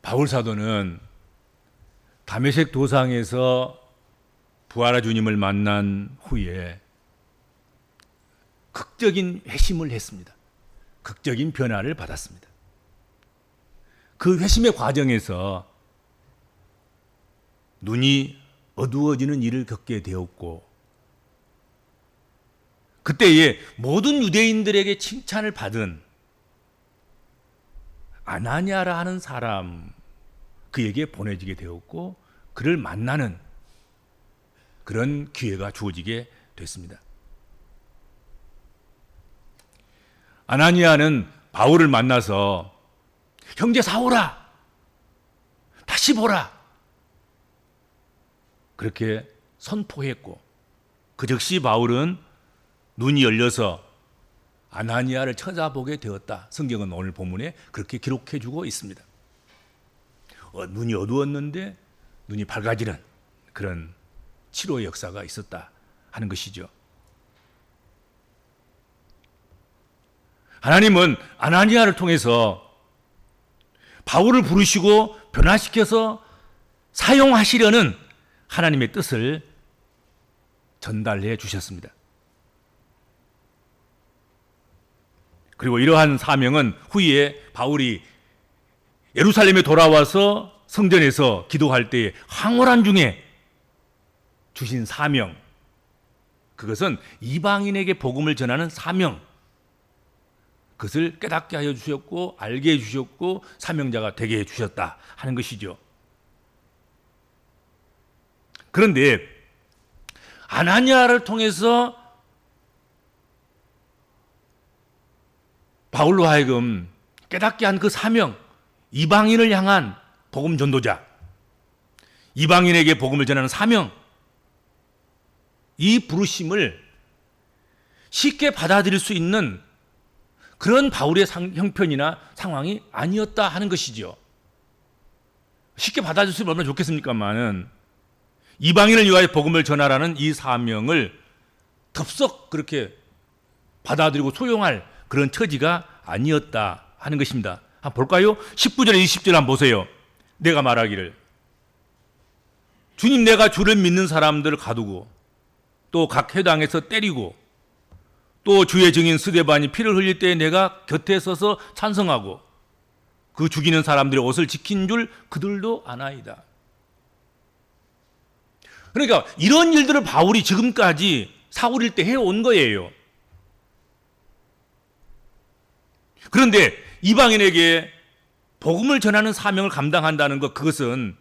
바울 사도는 다메섹 도상에서 부활한 주님을 만난 후에 극적인 회심을 했습니다. 극적인 변화를 받았습니다. 그 회심의 과정에서 눈이 어두워지는 일을 겪게 되었고, 그때에 모든 유대인들에게 칭찬을 받은 아나니아라 하는 사람, 그에게 보내지게 되었고, 그를 만나는 그런 기회가 주어지게 됐습니다. 아나니아는 바울을 만나서 형제 사울아, 다시 보라, 그렇게 선포했고, 그 즉시 바울은 눈이 열려서 아나니아를 찾아보게 되었다. 성경은 오늘 본문에 그렇게 기록해 주고 있습니다. 눈이 어두웠는데 눈이 밝아지는 그런 치료의 역사가 있었다 하는 것이죠. 하나님은 아나니아를 통해서 바울을 부르시고 변화시켜서 사용하시려는 하나님의 뜻을 전달해 주셨습니다. 그리고 이러한 사명은 후에 바울이 예루살렘에 돌아와서 성전에서 기도할 때에 황홀한 중에 주신 사명, 그것은 이방인에게 복음을 전하는 사명, 그것을 깨닫게 하여 주셨고 알게 해 주셨고 사명자가 되게 해 주셨다 하는 것이죠. 그런데 아나니아를 통해서 바울로 하여금 깨닫게 한 그 사명, 이방인을 향한 복음 전도자, 이방인에게 복음을 전하는 사명, 이 부르심을 쉽게 받아들일 수 있는 그런 바울의 형편이나 상황이 아니었다 하는 것이죠. 쉽게 받아들일 수 있으면 얼마나 좋겠습니까만은 이방인을 위하여 복음을 전하라는 이 사명을 덥석 그렇게 받아들이고 소용할 그런 처지가 아니었다 하는 것입니다. 한번 볼까요? 19절에 20절 한번 보세요. 내가 말하기를 주님, 내가 주를 믿는 사람들을 가두고 또 각 회당에서 때리고 또 주의 증인 스데반이 피를 흘릴 때에 내가 곁에 서서 찬성하고 그 죽이는 사람들의 옷을 지킨 줄 그들도 아나이다. 그러니까 이런 일들을 바울이 지금까지 사울일 때 해온 거예요. 그런데 이방인에게 복음을 전하는 사명을 감당한다는 것, 그것은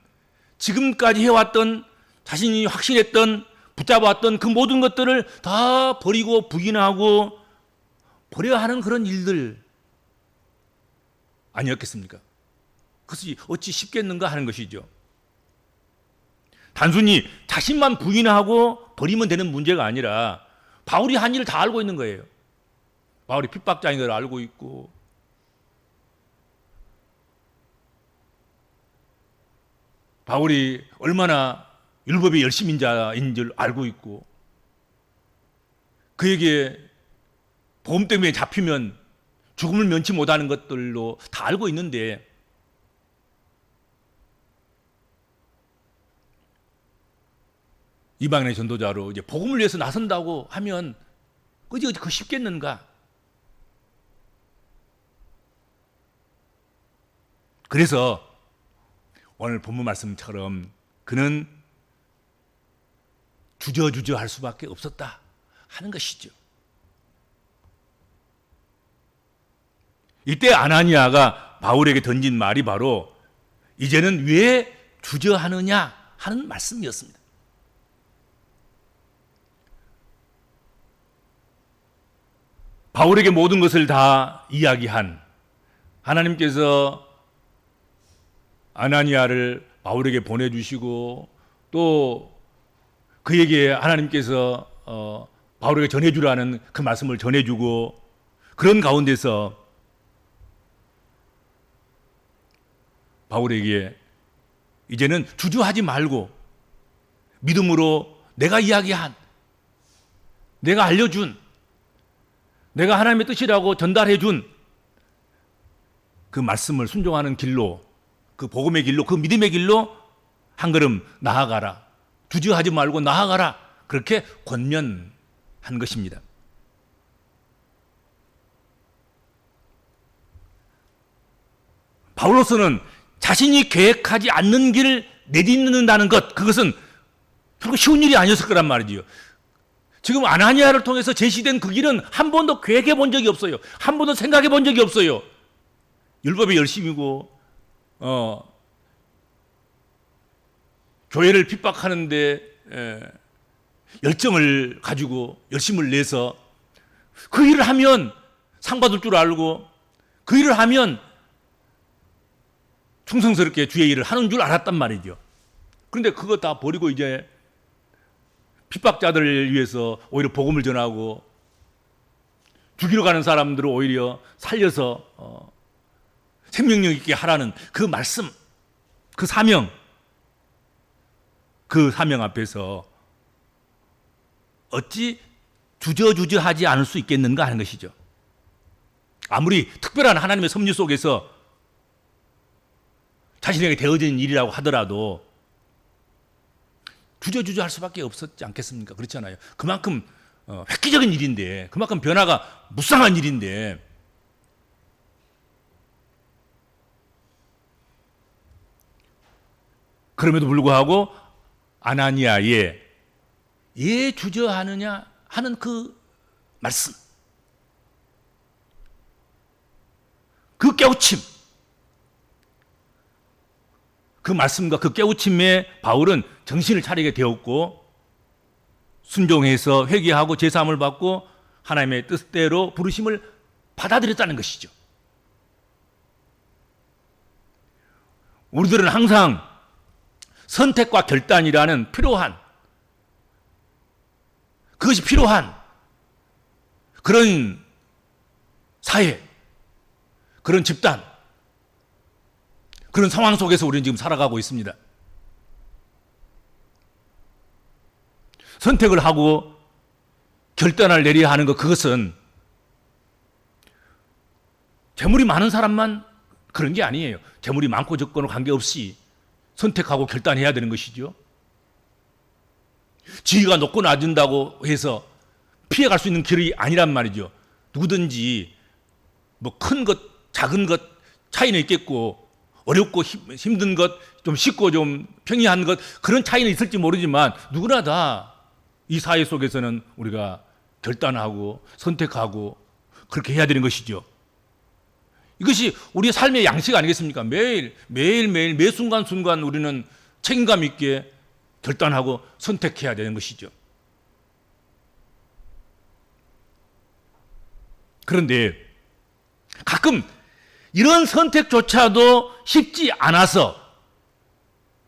지금까지 해왔던, 자신이 확신했던, 붙잡아왔던 그 모든 것들을 다 버리고 부인하고 버려야 하는 그런 일들 아니었겠습니까? 그것이 어찌 쉽겠는가 하는 것이죠. 단순히 자신만 부인하고 버리면 되는 문제가 아니라 바울이 한 일을 다 알고 있는 거예요. 바울이 핍박자인 걸 알고 있고, 바울이 얼마나 율법의 열심인자인 줄 알고 있고, 그에게 보험 때문에 잡히면 죽음을 면치 못하는 것들로 다 알고 있는데, 이방인의 전도자로 이제 복음을 위해서 나선다고 하면 어디 그 쉽겠는가? 그래서 오늘 본문 말씀처럼 그는 주저주저 할 수밖에 없었다 하는 것이죠. 이때 아나니아가 바울에게 던진 말이 바로 이제는 왜 주저하느냐 하는 말씀이었습니다. 바울에게 모든 것을 다 이야기한 하나님께서 아나니아를 바울에게 보내주시고 또 그에게 하나님께서 바울에게 전해주라는 그 말씀을 전해주고, 그런 가운데서 바울에게 이제는 주저하지 말고 믿음으로 내가 이야기한, 내가 알려준, 내가 하나님의 뜻이라고 전달해준 그 말씀을 순종하는 길로 그 복음의 길로, 그 믿음의 길로 한 걸음 나아가라. 주저하지 말고 나아가라. 그렇게 권면한 것입니다. 바울로서는 자신이 계획하지 않는 길을 내딛는다는 것, 그것은 결국 쉬운 일이 아니었을 거란 말이지요. 지금 아나니아를 통해서 제시된 그 길은 한 번도 계획해 본 적이 없어요. 한 번도 생각해 본 적이 없어요. 율법의 열심이고 교회를 핍박하는데 열정을 가지고 열심을 내서 그 일을 하면 상 받을 줄 알고 그 일을 하면 충성스럽게 주의 일을 하는 줄 알았단 말이죠. 그런데 그거 다 버리고 이제 핍박자들을 위해서 오히려 복음을 전하고 죽이러 가는 사람들을 오히려 살려서 생명력 있게 하라는 그 말씀, 그 사명 앞에서 어찌 주저주저하지 않을 수 있겠는가 하는 것이죠. 아무리 특별한 하나님의 섭리 속에서 자신에게 되어진 일이라고 하더라도 주저주저할 수밖에 없었지 않겠습니까? 그렇잖아요. 그만큼 획기적인 일인데, 그만큼 변화가 무쌍한 일인데, 그럼에도 불구하고 아나니아의 예 주저하느냐 하는 그 말씀, 그 깨우침, 그 말씀과 그 깨우침에 바울은 정신을 차리게 되었고 순종해서 회개하고 제사함을 받고 하나님의 뜻대로 부르심을 받아들였다는 것이죠. 우리들은 항상 선택과 결단이라는 그것이 필요한 그런 사회, 그런 집단, 그런 상황 속에서 우리는 지금 살아가고 있습니다. 선택을 하고 결단을 내려야 하는 것, 그것은 재물이 많은 사람만 그런 게 아니에요. 재물이 많고 적고는 관계없이 선택하고 결단해야 되는 것이죠. 지위가 높고 낮은다고 해서 피해갈 수 있는 길이 아니란 말이죠. 누구든지 뭐 큰 것, 작은 것 차이는 있겠고 어렵고 힘든 것, 좀 쉽고 좀 평이한 것, 그런 차이는 있을지 모르지만 누구나 다 이 사회 속에서는 우리가 결단하고 선택하고 그렇게 해야 되는 것이죠. 이것이 우리의 삶의 양식 아니겠습니까? 매일 매 순간 우리는 책임감 있게 결단하고 선택해야 되는 것이죠. 그런데 가끔 이런 선택조차도 쉽지 않아서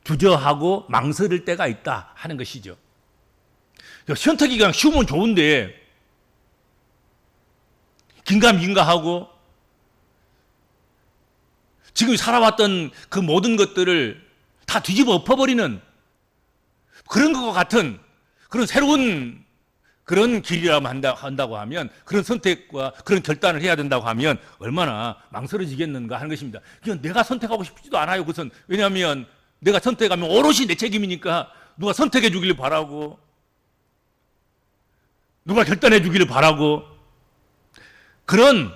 주저하고 망설일 때가 있다 하는 것이죠. 선택이 그냥 쉬우면 좋은데 긴가민가하고 지금 살아왔던 그 모든 것들을 다 뒤집어 엎어버리는 그런 것과 같은 그런 새로운 그런 길이라고 한다고 하면, 그런 선택과 그런 결단을 해야 된다고 하면 얼마나 망설여지겠는가 하는 것입니다. 그냥 내가 선택하고 싶지도 않아요. 그것은. 왜냐하면 내가 선택하면 오롯이 내 책임이니까 누가 선택해 주기를 바라고, 누가 결단해 주기를 바라고, 그런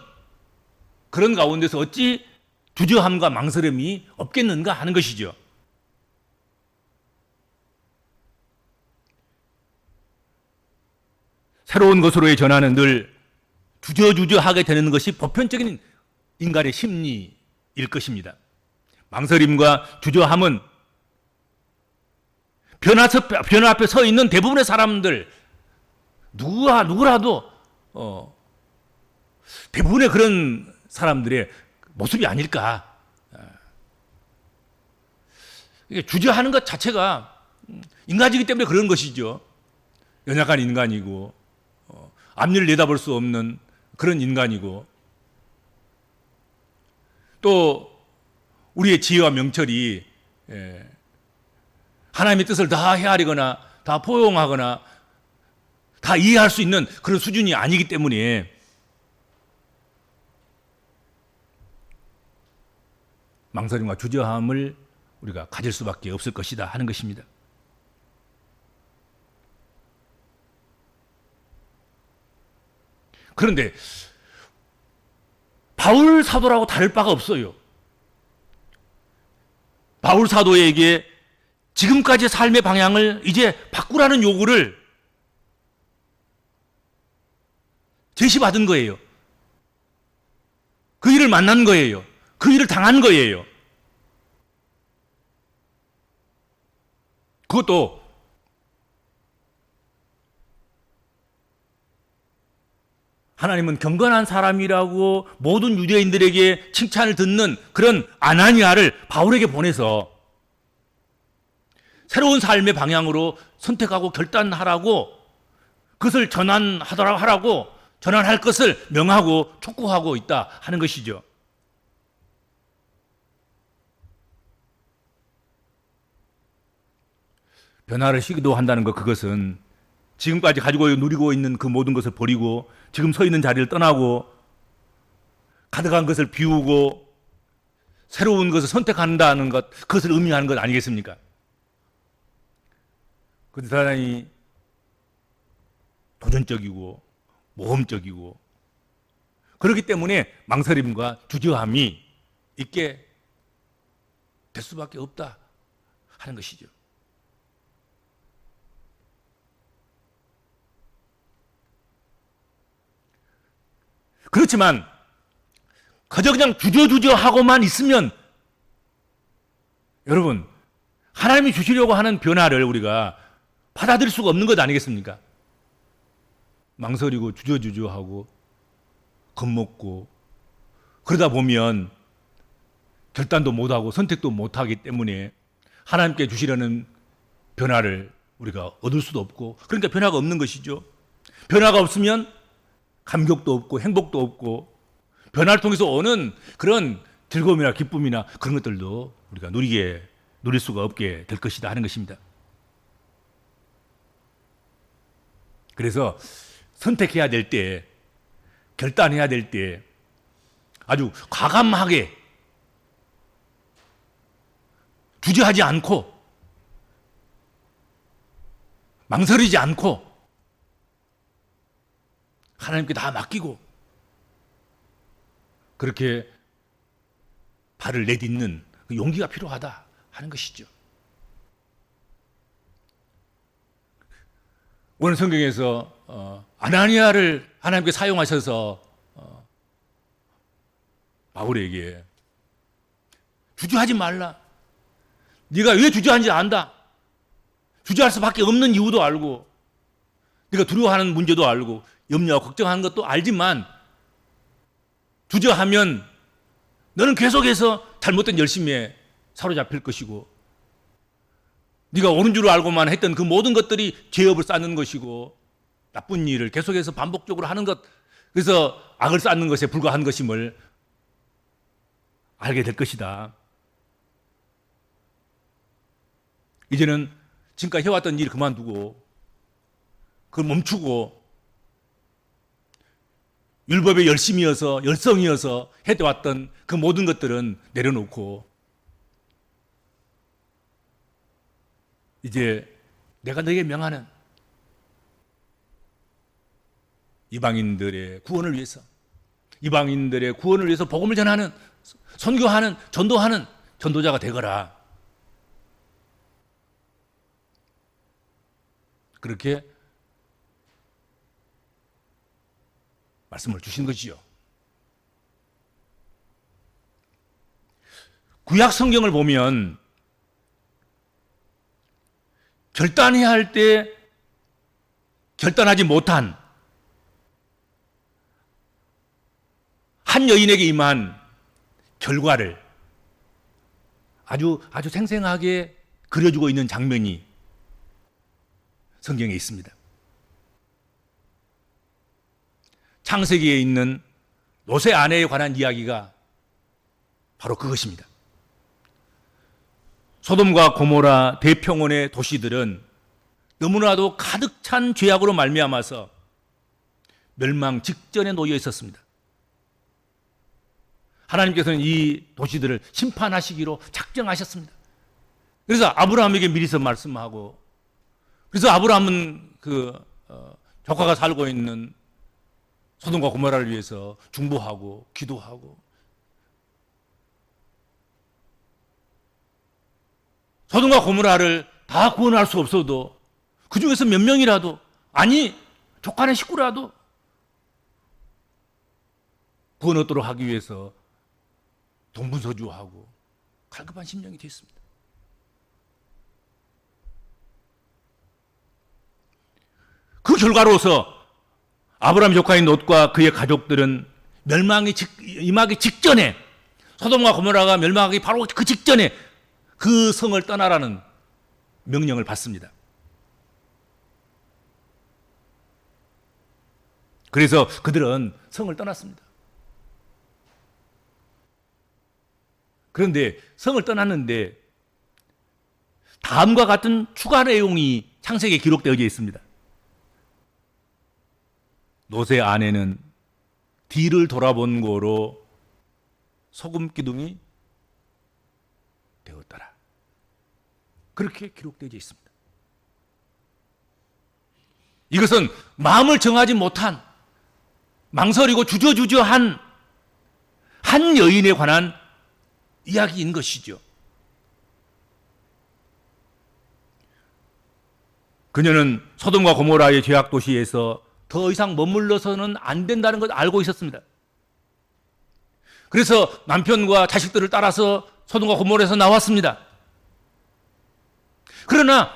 가운데서 어찌 주저함과 망설임이 없겠는가 하는 것이죠. 새로운 것으로의 전환은 늘 주저하게 되는 것이 보편적인 인간의 심리일 것입니다. 망설임과 주저함은 변화 앞에 서 있는 대부분의 사람들, 누구라도 대부분의 그런 사람들의 모습이 아닐까. 주저하는 것 자체가 인간이기 때문에 그런 것이죠. 연약한 인간이고 앞일을 내다볼 수 없는 그런 인간이고, 또 우리의 지혜와 명철이 하나님의 뜻을 다 헤아리거나 다 포용하거나 다 이해할 수 있는 그런 수준이 아니기 때문에 망설임과 주저함을 우리가 가질 수밖에 없을 것이다 하는 것입니다. 그런데 바울 사도라고 다를 바가 없어요. 바울 사도에게 지금까지 삶의 방향을 이제 바꾸라는 요구를 제시받은 거예요. 그 일을 만난 거예요. 그 일을 당한 거예요. 그것도 하나님은 경건한 사람이라고 모든 유대인들에게 칭찬을 듣는 그런 아나니아를 바울에게 보내서 새로운 삶의 방향으로 선택하고 결단하라고, 그것을 전환하라고, 전환할 것을 명하고 촉구하고 있다 하는 것이죠. 변화를 시도한다는 것, 그것은 지금까지 가지고 누리고 있는 그 모든 것을 버리고 지금 서 있는 자리를 떠나고 가득한 것을 비우고 새로운 것을 선택한다는 것, 그것을 의미하는 것 아니겠습니까? 그런데 대단히 도전적이고 모험적이고 그렇기 때문에 망설임과 주저함이 있게 될 수밖에 없다 하는 것이죠. 그렇지만 그저 그냥 주저주저 하고만 있으면 여러분, 하나님이 주시려고 하는 변화를 우리가 받아들일 수가 없는 것 아니겠습니까? 망설이고 주저주저하고 겁먹고 그러다 보면 결단도 못하고 선택도 못하기 때문에 하나님께 주시려는 변화를 우리가 얻을 수도 없고, 그러니까 변화가 없는 것이죠. 변화가 없으면 감격도 없고 행복도 없고 변화를 통해서 오는 그런 즐거움이나 기쁨이나 그런 것들도 우리가 누릴 수가 없게 될 것이다 하는 것입니다. 그래서 선택해야 될 때, 결단해야 될 때 아주 과감하게 주저하지 않고 망설이지 않고 하나님께 다 맡기고 그렇게 발을 내딛는 그 용기가 필요하다 하는 것이죠. 오늘 성경에서 아나니아를 하나님께 사용하셔서 바울에게 주저하지 말라. 네가 왜 주저하는지 안다. 주저할 수밖에 없는 이유도 알고 네가 두려워하는 문제도 알고 염려하고 걱정하는 것도 알지만 주저하면 너는 계속해서 잘못된 열심에 사로잡힐 것이고 네가 옳은 줄 알고만 했던 그 모든 것들이 죄업을 쌓는 것이고 나쁜 일을 계속해서 반복적으로 하는 것, 그래서 악을 쌓는 것에 불과한 것임을 알게 될 것이다. 이제는 지금까지 해왔던 일 그만두고 그걸 멈추고 율법의 열성이어서 해왔던 그 모든 것들은 내려놓고 이제 내가 너에게 명하는 이방인들의 구원을 위해서 복음을 전하는, 선교하는, 전도하는 전도자가 되거라. 그렇게 말씀을 주신 것이죠. 구약 성경을 보면 결단해야 할 때 결단하지 못한 한 여인에게 임한 결과를 아주 생생하게 그려주고 있는 장면이 성경에 있습니다. 창세기에 있는 롯의 아내에 관한 이야기가 바로 그것입니다. 소돔과 고모라 대평원의 도시들은 너무나도 가득 찬 죄악으로 말미암아서 멸망 직전에 놓여 있었습니다. 하나님께서는 이 도시들을 심판하시기로 작정하셨습니다. 그래서 아브라함에게 미리서 말씀하고, 그래서 아브라함은 조카가 살고 있는 소돔과 고모라를 위해서 중보하고 기도하고, 소돔과 고모라를 다 구원할 수 없어도 그 중에서 몇 명이라도, 아니 조카의 식구라도 구원 얻도록 하기 위해서 동분서주하고 갈급한 심령이 됐습니다. 그 결과로서 아브라함 조카인 롯과 그의 가족들은 멸망이 임하기 직전에, 소돔과 고모라가 멸망하기 바로 그 직전에 그 성을 떠나라는 명령을 받습니다. 그래서 그들은 성을 떠났습니다. 그런데 성을 떠났는데 다음과 같은 추가 내용이 창세기에 기록되어 있습니다. 롯의 아내는 뒤를 돌아본 고로 소금 기둥이 되었더라. 그렇게 기록되어 있습니다. 이것은 마음을 정하지 못한, 망설이고 주저주저한 한 여인에 관한 이야기인 것이죠. 그녀는 소돔과 고모라의 죄악 도시에서 더 이상 머물러서는 안 된다는 걸 알고 있었습니다. 그래서 남편과 자식들을 따라서 소돔과 고모라에서 나왔습니다. 그러나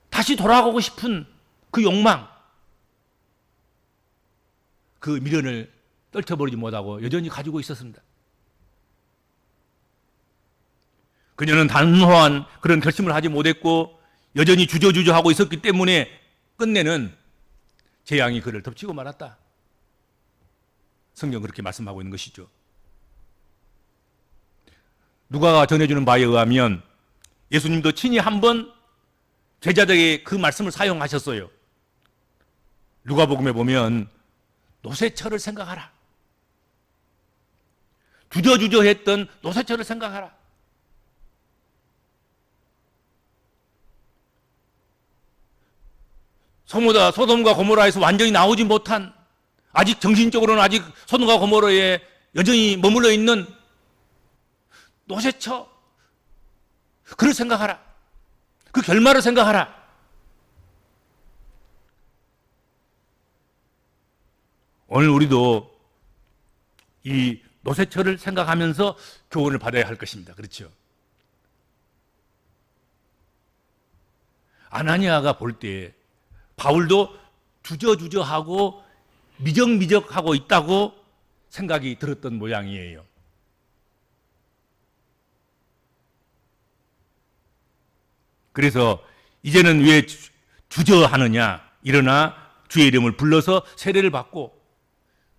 다시 돌아가고 싶은 그 욕망, 그 미련을 떨쳐버리지 못하고 여전히 가지고 있었습니다. 그녀는 단호한 그런 결심을 하지 못했고 여전히 주저주저하고 있었기 때문에 끝내는 재앙이 그를 덮치고 말았다. 성경 그렇게 말씀하고 있는 것이죠. 누가가 전해주는 바에 의하면 예수님도 친히 한번 제자들에게 그 말씀을 사용하셨어요. 누가복음에 보면 노새처를 생각하라. 주저주저했던 노새처를 생각하라. 소돔과 고모라에서 완전히 나오지 못한, 아직 정신적으로는 아직 소돔과 고모라에 여전히 머물러 있는 노새처, 그를 생각하라. 그 결말을 생각하라. 오늘 우리도 이 노새처를 생각하면서 교훈을 받아야 할 것입니다. 그렇죠? 아나니아가 볼 때 바울도 주저주저하고 미적미적하고 있다고 생각이 들었던 모양이에요. 그래서 이제는 왜 주저하느냐? 일어나 주의 이름을 불러서 세례를 받고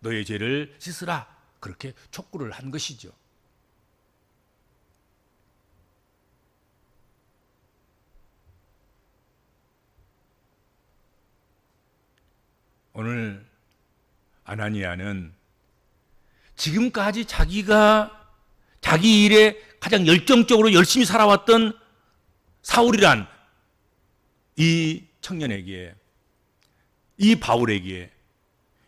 너의 죄를 씻으라. 그렇게 촉구를 한 것이죠. 오늘 아나니아는 지금까지 자기가 자기 일에 가장 열정적으로 열심히 살아왔던 사울이란 이 청년에게, 이 바울에게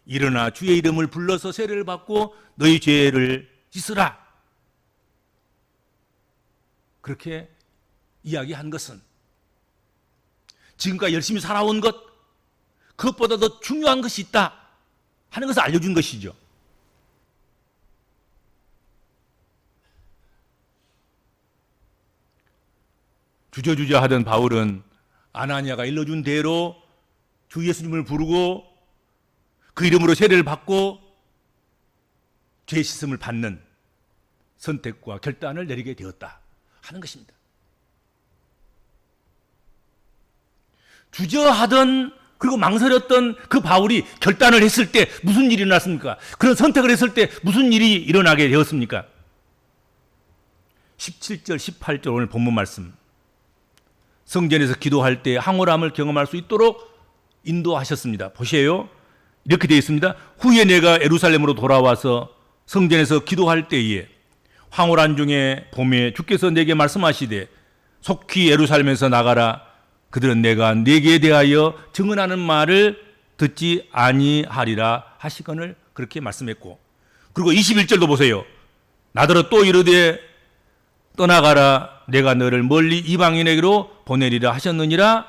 일어나 주의 이름을 불러서 세례를 받고 너희 죄를 씻으라. 그렇게 이야기한 것은 지금까지 열심히 살아온 것, 그것보다 더 중요한 것이 있다 하는 것을 알려준 것이죠. 주저주저 하던 바울은 아나니아가 일러준 대로 주 예수님을 부르고 그 이름으로 세례를 받고 죄 씻음을 받는 선택과 결단을 내리게 되었다 하는 것입니다. 주저하던, 그리고 망설였던 그 바울이 결단을 했을 때 무슨 일이 일어났습니까? 그런 선택을 했을 때 무슨 일이 일어나게 되었습니까? 17절, 18절 오늘 본문 말씀. 성전에서 기도할 때 황홀함을 경험할 수 있도록 인도하셨습니다. 보세요. 이렇게 되어 있습니다. 후에 내가 예루살렘으로 돌아와서 성전에서 기도할 때에 황홀한 중에 봄에 주께서 내게 말씀하시되 속히 예루살렘에서 나가라. 그들은 내가 네게 대하여 증언하는 말을 듣지 아니하리라 하시거늘 그렇게 말씀했고, 그리고 21절도 보세요. 나더러 또 이르되 떠나가라. 내가 너를 멀리 이방인에게로 보내리라 하셨느니라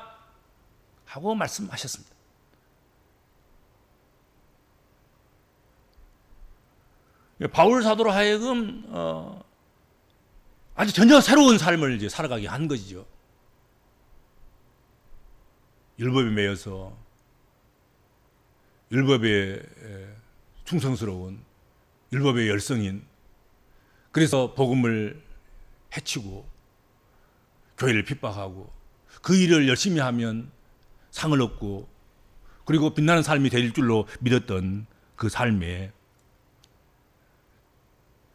하고 말씀하셨습니다. 바울 사도로 하여금 아주 전혀 새로운 삶을 이제 살아가게 한 것이죠. 율법에 매여서 율법에 충성스러운 율법의 열성인, 그래서 복음을 해치고 교회를 핍박하고 그 일을 열심히 하면 상을 얻고 그리고 빛나는 삶이 될 줄로 믿었던 그 삶에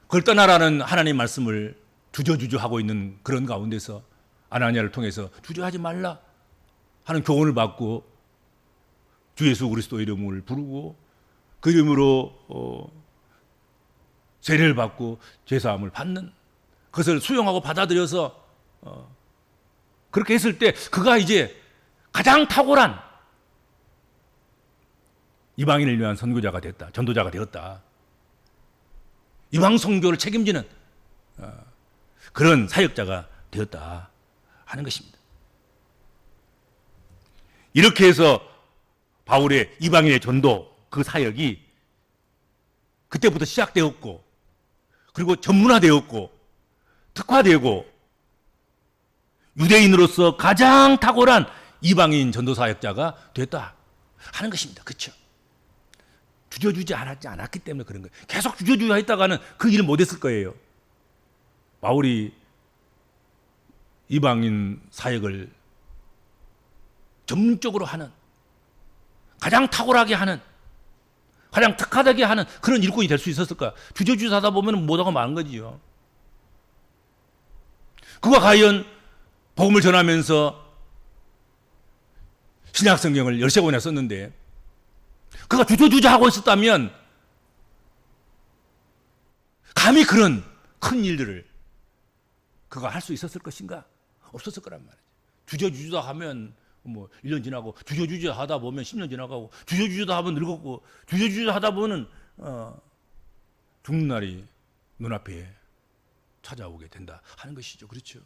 그걸 떠나라는 하나님의 말씀을 주저주저하고 있는 그런 가운데서 아나니아를 통해서 주저하지 말라 하는 교훈을 받고 주 예수 그리스도 이름을 부르고 그 이름으로 세례를 받고 죄사함을 받는, 그것을 수용하고 받아들여서 그렇게 했을 때 그가 이제 가장 탁월한 이방인을 위한 선교자가 됐다. 전도자가 되었다. 이방 선교를 책임지는 그런 사역자가 되었다 하는 것입니다. 이렇게 해서 바울의 이방인의 전도 그 사역이 그때부터 시작되었고, 그리고 전문화되었고 특화되고 유대인으로서 가장 탁월한 이방인 전도 사역자가 됐다 하는 것입니다. 그렇죠? 주저주지 않았기 때문에 그런 거예요. 계속 주저주저 했다가는 그 일을 못했을 거예요. 바울이 이방인 사역을 전문적으로 하는, 가장 탁월하게 하는, 가장 특화되게 하는 그런 일꾼이 될 수 있었을까? 주저주저 하다 보면 못하고 마는 거지요. 그가 과연 복음을 전하면서 신약 성경을 13권이나 썼는데 그가 주저주저 하고 있었다면 감히 그런 큰 일들을 그가 할 수 있었을 것인가? 없었을 거란 말이죠. 주저주저 하면 뭐 1년 지나고, 주저주저 하다 보면 10년 지나가고, 주저주저 하면 늙었고, 주저주저 하다 보면 죽는 날이 눈앞에 찾아오게 된다 하는 것이죠. 그렇죠?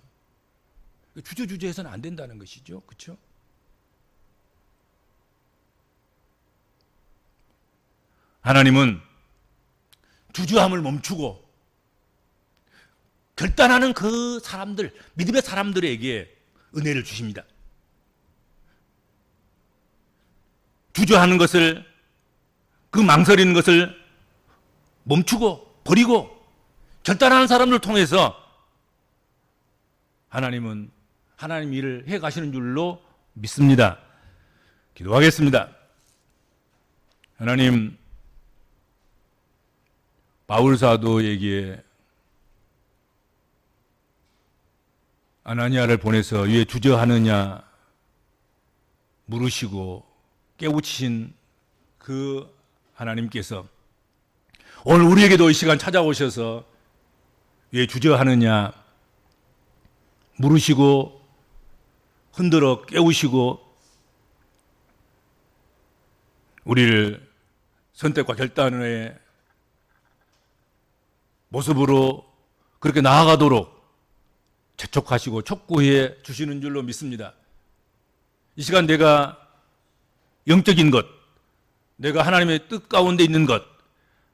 주저주저 해서는 안 된다는 것이죠. 그렇죠? 하나님은 주저함을 멈추고 결단하는 그 사람들, 믿음의 사람들에게 은혜를 주십니다. 주저하는 것을, 그 망설이는 것을 멈추고 버리고 결단하는 사람들을 통해서 하나님은 하나님 일을 해 가시는 줄로 믿습니다. 기도하겠습니다. 하나님, 바울 사도에게 아나니아를 보내서 왜 주저하느냐 물으시고 깨우치신 그 하나님께서 오늘 우리에게도 이 시간 찾아오셔서 왜 주저하느냐 물으시고 흔들어 깨우시고 우리를 선택과 결단의 모습으로 그렇게 나아가도록 재촉하시고 촉구해 주시는 줄로 믿습니다. 이 시간 내가 영적인 것, 내가 하나님의 뜻 가운데 있는 것,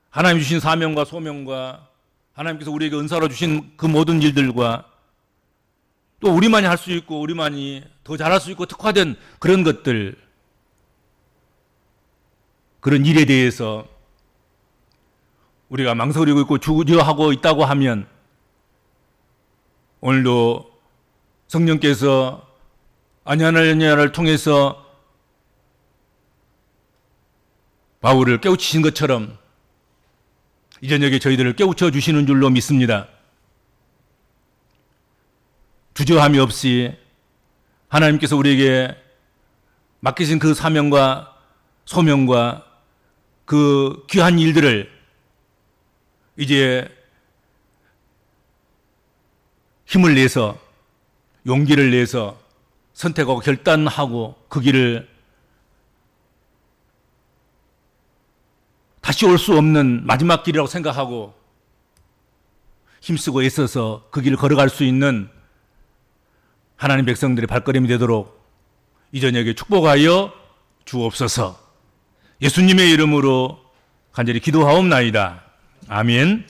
하나님 주신 사명과 소명과 하나님께서 우리에게 은사로 주신 그 모든 일들과 또 우리만이 할 수 있고 우리만이 더 잘할 수 있고 특화된 그런 것들, 그런 일에 대해서 우리가 망설이고 있고 주저하고 있다고 하면 오늘도 성령께서 아나니아를 통해서 바울을 깨우치신 것처럼 이 저녁에 저희들을 깨우쳐 주시는 줄로 믿습니다. 주저함이 없이 하나님께서 우리에게 맡기신 그 사명과 소명과 그 귀한 일들을 이제 힘을 내서 용기를 내서 선택하고 결단하고 그 길을 다시 올 수 없는 마지막 길이라고 생각하고 힘쓰고 애써서 그 길을 걸어갈 수 있는 하나님 백성들의 발걸음이 되도록 이 저녁에 축복하여 주옵소서. 예수님의 이름으로 간절히 기도하옵나이다. 아멘.